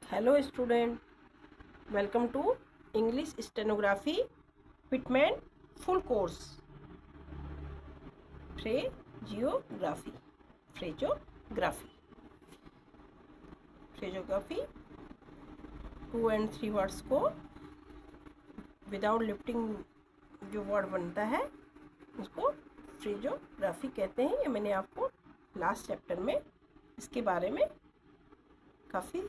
Hello student, welcome to English stenography Pitman full course phraseography phraseography phraseography 2 और 3 words को without lifting जो word बनता है उसको फ्रेजोग्राफी कहते हैं। ये मैंने आपको लास्ट चैप्टर में इसके बारे में काफ़ी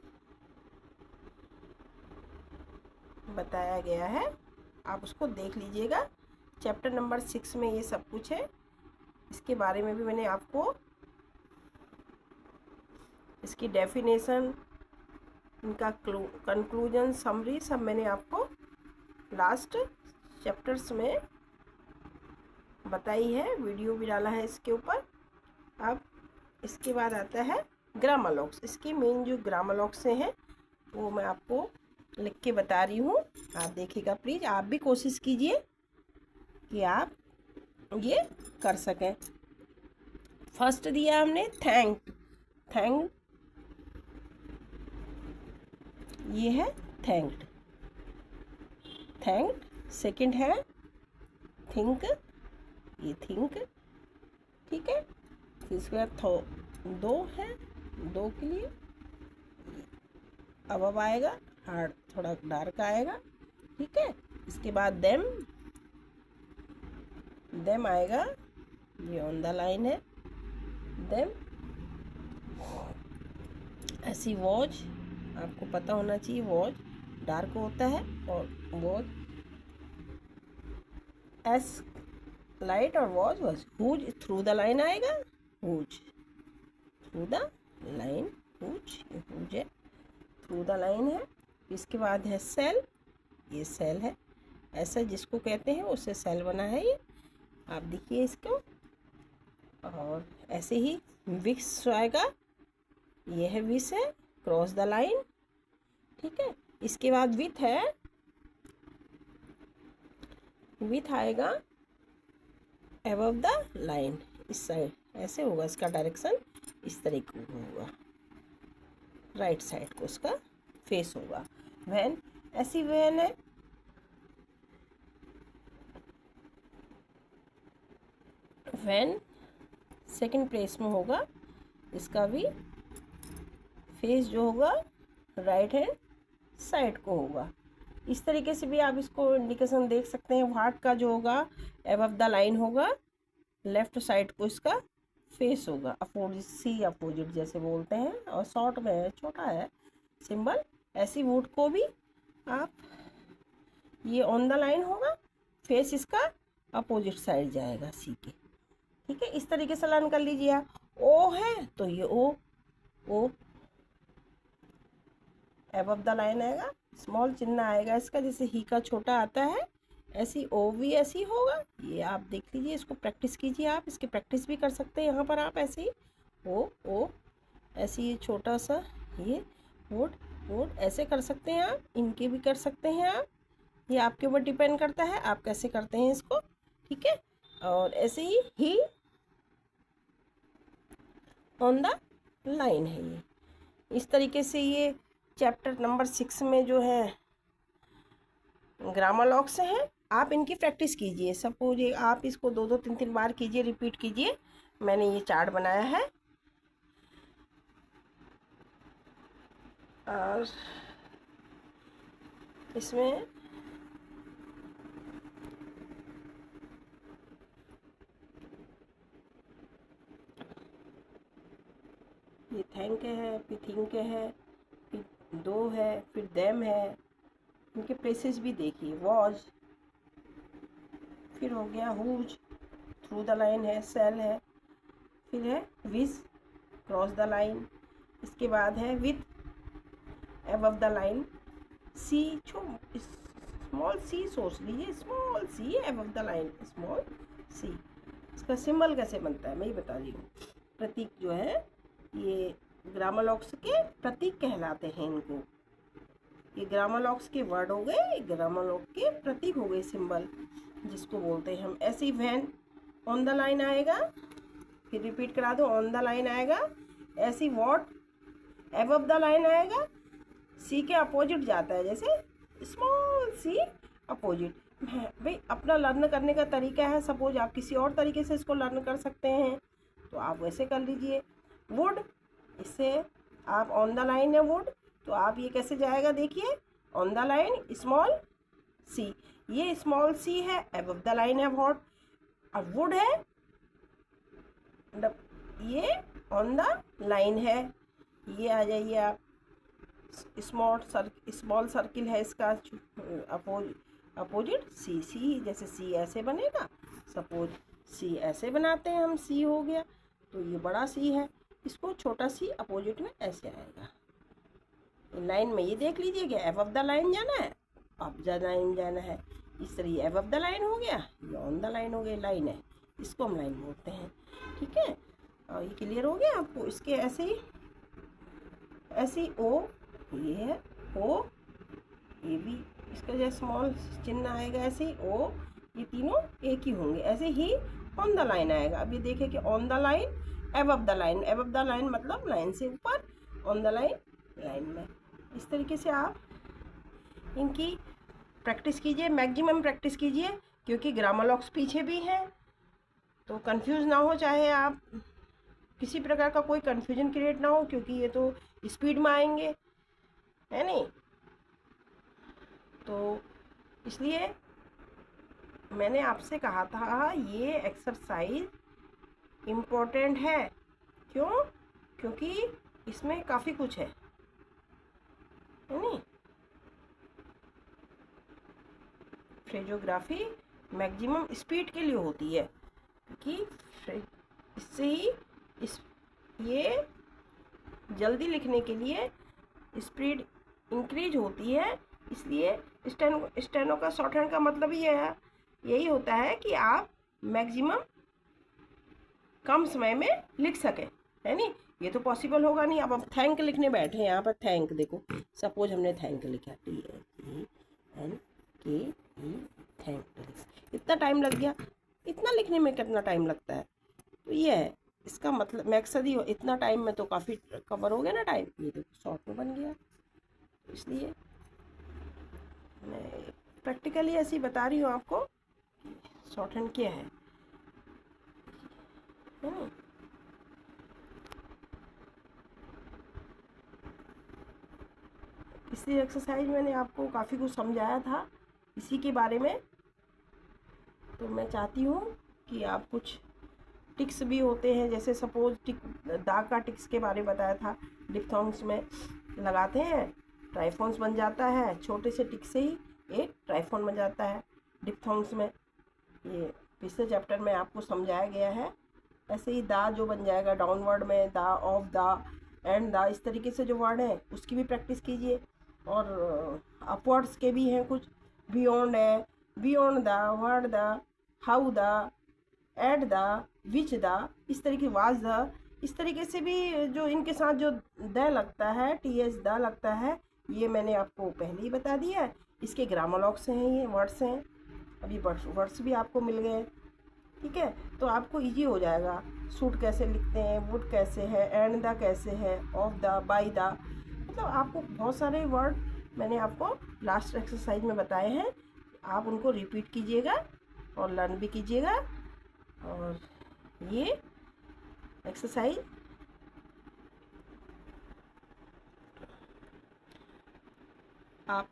बताया गया है, आप उसको देख लीजिएगा। चैप्टर नंबर 6 में ये सब कुछ है, इसके बारे में भी मैंने आपको इसकी डेफिनेशन, इनका कंक्लूजन, समरी सब मैंने आपको लास्ट चैप्टर्स में बताई है, वीडियो भी डाला है इसके ऊपर। अब इसके बाद आता है ग्रामर लॉक्स। इसकी मेन जो ग्रामर लॉक्स हैं वो मैं आपको लिख के बता रही हूँ, आप देखिएगा प्लीज़। आप भी कोशिश कीजिए कि आप ये कर सकें। फर्स्ट दिया हमने थैंक, ये है थैंक्ड। सेकंड है थिंक, ये थिंक, ठीक है। इसके बाद दो है, दो के लिए अब आएगा हार्ड, थोड़ा डार्क आएगा, ठीक है। इसके बाद देम आएगा, ये ऑन द लाइन है। देम ऐसी वॉच, आपको पता होना चाहिए वॉच डार्क होता है और वॉच एस लाइट और watch whose through the line आएगा, whose through the line, whose है, थ्रू द लाइन है। इसके बाद है सेल, ये सेल है, ऐसा जिसको कहते हैं उससे सेल बना है ये, आप देखिए इसको। और ऐसे ही विक्स आएगा, ये है विस है, क्रॉस द लाइन, ठीक है। इसके बाद विथ है, विथ आएगा अबव द लाइन, इस साइड ऐसे होगा, इसका डायरेक्शन इस तरीके का होगा, राइट साइड को उसका फेस होगा। वैन, ऐसी वैन है, वैन सेकंड प्लेस में होगा, इसका भी फेस जो होगा राइट हैंड साइड को होगा। इस तरीके से भी आप इसको इंडिकेशन देख सकते हैं। व्हाट का जो होगा अबव द लाइन होगा, लेफ्ट साइड को इसका फेस होगा, अपोजिट, सी अपोजिट जैसे बोलते हैं, और शॉर्ट में है, छोटा है सिंबल। ऐसी वुड को भी आप, ये ऑन द लाइन होगा, फेस इसका अपोजिट साइड जाएगा सी के, ठीक है। इस तरीके से लर्न कर लीजिए आप। ओ है तो ये ओ अबव द लाइन आएगा, स्मॉल चिन्ह आएगा इसका, जैसे ही का छोटा आता है, ऐसी ओ भी ऐसी होगा। ये आप देख लीजिए, इसको प्रैक्टिस कीजिए, आप इसकी प्रैक्टिस भी कर सकते हैं यहाँ पर। आप ऐसे ही ओ ऐसे ये छोटा सा, ये वुड ऐसे कर सकते हैं आप, इनके भी कर सकते हैं आप, ये आपके ऊपर डिपेंड करता है आप कैसे करते हैं इसको, ठीक है। और ऐसे ही ऑन द लाइन है ये। इस तरीके से ये चैप्टर नंबर 6 में जो है ग्रामर लॉक्स हैं, आप इनकी प्रैक्टिस कीजिए। सपोज आप इसको 2-2 3-3 बार कीजिए, रिपीट कीजिए। मैंने ये चार्ट बनाया है और इसमें ये थैंक है, फिर थिंक है, फिर दो है, फिर देम है, इनके प्लेसेस भी देखिए। वॉज, फिर हो गया हुज, थ्रू द लाइन है, सेल है, फिर है विज, क्रॉस द लाइन। इसके बाद है with above the line, C, small C सोच लीजिए, small C above the line, small C. इसका सिंबल कैसे बनता है मैं ये बता रही हूँ। प्रतीक जो है ये ग्रामर लॉक्स के प्रतीक कहलाते हैं इनको। ये ग्रामर लॉक्स के वर्ड हो गए, ग्रामर लॉक के प्रतीक हो गए, सिंबल जिसको बोलते हैं हम। ऐसे ही वैन ऑन द लाइन आएगा, फिर रिपीट करा दो, ऑन द लाइन आएगा। ऐसी वॉट अबव द लाइन आएगा, सी के अपोजिट जाता है, जैसे स्मॉल सी अपोजिट। भाई अपना लर्न करने का तरीका है, सपोज आप किसी और तरीके से इसको लर्न कर सकते हैं तो आप वैसे कर लीजिए। वुड, इससे आप ऑन द लाइन है वुड, तो आप ये कैसे जाएगा, देखिए ऑन द लाइन स्मॉल सी, ये स्मॉल सी है, अबव द लाइन है वॉट, और वुड है ये ऑन द लाइन है। ये आ जाइए आप, स्मॉल सर्किल है इसका अपोजिट सी, सी जैसे सी ऐसे बनेगा, सपोज सी ऐसे बनाते हैं हम, सी हो गया, तो ये बड़ा सी है, इसको छोटा सी अपोजिट में ऐसे आएगा। लाइन में ये देख लीजिएगा, अबव द लाइन जाना है, अप द लाइन जाना है, इस तरह ये अबव द लाइन हो गया, ये ऑन द लाइन हो गया, लाइन है, इसको हम लाइन बोलते हैं। ठीक है, और ये क्लियर हो गया आपको। इसके ऐसे ही ओ, ये है ओ, ये भी इसका जो स्मॉल चिन्ह आएगा ऐसे ही ओ, ये तीनों एक ही होंगे, ऐसे ही ऑन द लाइन आएगा। अब ये देखें कि on the line, above the line, above the line मतलब लाइन से ऊपर, ऑन द लाइन लाइन में। इस तरीके से आप इनकी प्रैक्टिस कीजिए, मैक्सिमम प्रैक्टिस कीजिए, क्योंकि ग्रामर लॉक्स पीछे भी हैं, तो कंफ्यूज ना हो, चाहे आप किसी प्रकार का कोई कंफ्यूजन क्रिएट ना हो, क्योंकि ये तो स्पीड में आएंगे, है नहीं। तो इसलिए मैंने आपसे कहा था ये एक्सरसाइज इम्पोर्टेंट है। क्यों? क्योंकि इसमें काफ़ी कुछ है नहीं। फ्रेजोग्राफी मैक्सिमम स्पीड के लिए होती है, क्योंकि इससे ही ये जल्दी लिखने के लिए स्पीड इंक्रीज होती है। इसलिए स्टेनो का शॉर्ट हैंड का मतलब ही है, यही होता है कि आप मैक्सिमम कम समय में लिख सकें, है नहीं। ये तो पॉसिबल होगा नहीं। अब थैंक लिखने बैठे हैं यहाँ पर, थैंक देखो, सपोज हमने थैंक लिखा, THANK, इतना टाइम लग गया, इतना लिखने में कितना टाइम लगता है। तो ये है इसका मतलब, मकसद ही इतना टाइम में तो काफ़ी कवर हो गया ना टाइम, ये देखो शॉर्ट में बन गया। इसलिए मैं प्रैक्टिकली ऐसी बता रही हूँ आपको शॉर्ट हैंड क्या है ना। इसलिए एक्सरसाइज मैंने आपको काफ़ी कुछ समझाया था इसी के बारे में। तो मैं चाहती हूँ कि आप कुछ टिक्स भी होते हैं, जैसे सपोज दाग का टिक्स के बारे में बताया था, डिप्थोंग्स में लगाते हैं, ट्राइफॉन्स बन जाता है, छोटे से टिक से ही एक ट्राइफॉन बन जाता है डिप्थोंग्स में। ये पिछले चैप्टर में आपको समझाया गया है। ऐसे ही दा जो बन जाएगा डाउनवर्ड में, दा, ऑफ दा, एंड दा, इस तरीके से जो वर्ड है उसकी भी प्रैक्टिस कीजिए। और अपवर्ड्स के भी हैं कुछ, बियॉन्ड है, beyond the, word the, how the, at the, which the, इस तरीके, वाज द, इस तरीके से भी जो इनके साथ जो द लगता है, TH द लगता है, ये मैंने आपको पहले ही बता दिया है। इसके ग्रामर लॉक्स हैं, ये वर्ड्स हैं, अभी वर्ड्स भी आपको मिल गए। ठीक है, तो आपको इजी हो जाएगा। सूट कैसे लिखते हैं, वुड कैसे है, एंड द कैसे है, ऑफ द, बाई द, मतलब आपको बहुत सारे वर्ड मैंने आपको लास्ट एक्सरसाइज में बताए हैं। आप उनको रिपीट कीजिएगा और लर्न भी कीजिएगा। और ये एक्सरसाइज आप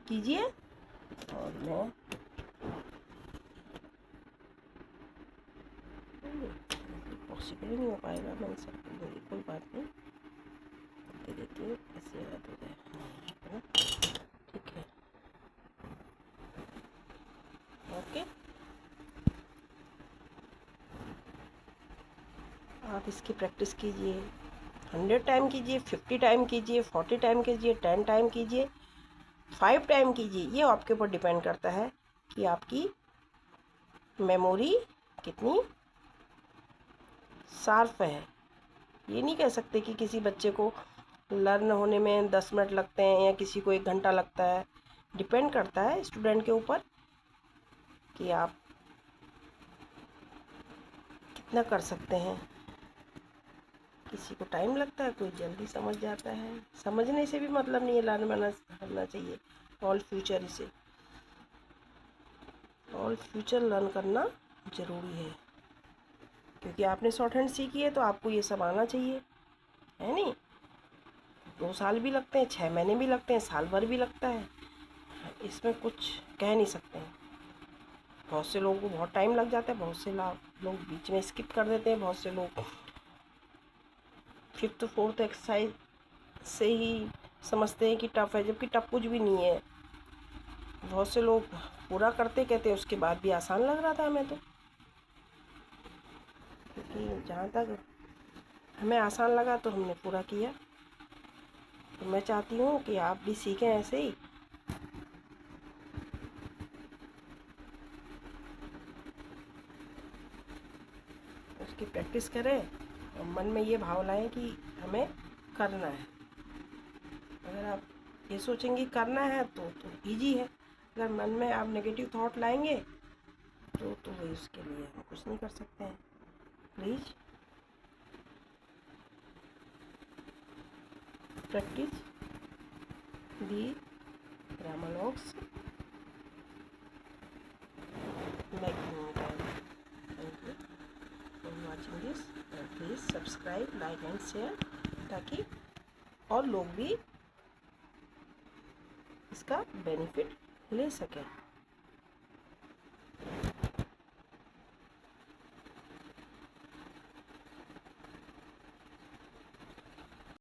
कीजिए। और मैं पॉसिबल ही नहीं हो पाएगा, मैं सबको दूँगी, कोई बात नहीं, दे देती हूँ, ऐसे याद हो गया, ठीक है, ओके। आप इसकी प्रैक्टिस कीजिए, 100 टाइम कीजिए, 50 टाइम कीजिए, 40 टाइम कीजिए, 10 टाइम कीजिए, 5 टाइम कीजिए। ये आपके ऊपर डिपेंड करता है कि आपकी मेमोरी कितनी शार्प है। ये नहीं कह सकते कि किसी बच्चे को लर्न होने में 10 मिनट लगते हैं या किसी को 1 घंटा लगता है। डिपेंड करता है स्टूडेंट के ऊपर कि आप कितना कर सकते हैं। किसी को टाइम लगता है, कोई जल्दी समझ जाता है। समझने से भी मतलब नहीं है, लर्न करना चाहिए। ऑल फ्यूचर इसे ऑल फ्यूचर लर्न करना ज़रूरी है, क्योंकि आपने शॉर्ट हैंड सीखी है तो आपको ये सब आना चाहिए, है नहीं। 2 साल भी लगते हैं, 6 महीने भी लगते हैं, साल भर भी लगता है, इसमें कुछ कह नहीं सकते हैं। बहुत से लोगों को बहुत टाइम लग जाता है, बहुत से लोग बीच में स्किप कर देते हैं, बहुत से लोग 5th 4th एक्सरसाइज से ही समझते हैं कि टफ़ है, जबकि टफ़ कुछ भी नहीं है। बहुत से लोग पूरा करते कहते उसके बाद भी आसान लग रहा था हमें तो, क्योंकि जहाँ तक हमें आसान लगा तो हमने पूरा किया। तो मैं चाहती हूँ कि आप भी सीखें ऐसे ही। उसकी प्रैक्टिस करें और मन में ये भाव लाएं कि हमें करना है। अगर आप ये सोचेंगे करना है तो ईजी है। अगर मन में आप नेगेटिव थॉट लाएंगे तो वही, उसके लिए हम कुछ नहीं कर सकते हैं। Please practice the grammar locks maximum time. Thank you for watching this, and please subscribe, like and share, ताकि और लोग भी इसका बेनिफिट ले सकें।